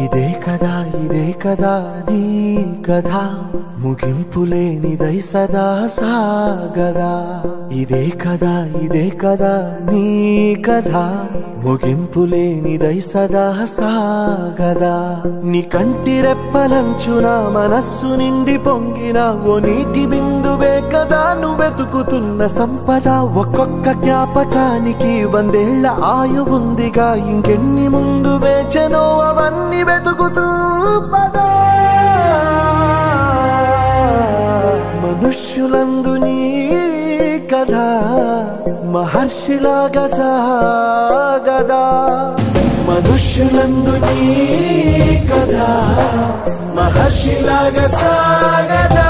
ఇదే కదా నీ కథ ముగింపులేనిదై సదా సాగదా. ఇదే కదా నీ కథ ముగింపులేనిదై సదా సాగదా. నీ కంటి రెప్పలంచున మనస్సు నిండి పొంగిన ఓ నీటి బిందువే కదా నువ్వెతుకుతున్న సంపద. ఒక్కొక్క జ్ఞాపకానికి 100 ఏళ్ల ఆయువుందిగా, ఇంకెన్ని ముందు వేచనో అవన్నీ వెతుకుతూ పదా. మనుష్యులందు నీ కథ మహర్షిలాగా సాగదా. మనుష్యులందు నీ కథ మహర్షిలాగా సాగదా.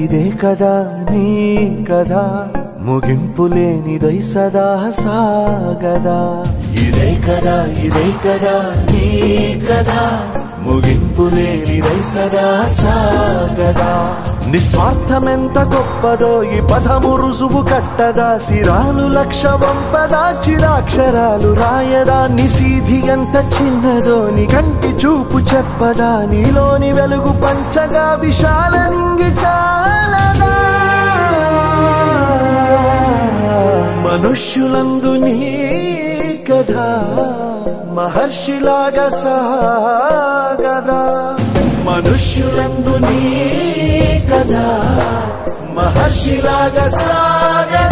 ఇదే కదా నీ కథ ముగింపులేనిదై సదా సాగదా. ఇదే కదా నీ కథ ముగింపులేనిదై సదా సాగదా. నిస్వార్థమెంత గొప్పదో ఈ పదము రుజువు కట్టదా. సిరాలు 1,00,000 వంపదా, చిరాక్షరాలు రాయదా. నిశీధి ఎంత చిన్నదో నీ కంటి చూపు చెప్పదా. నీలోని వెలుగు పంచగా విశాల నింగి చాలదా. మనుష్యులందు నీ కథ మహర్షిలాగా సాగదా. మనుష్యులందు నీ కథ మహర్షిలాగా సాగదా.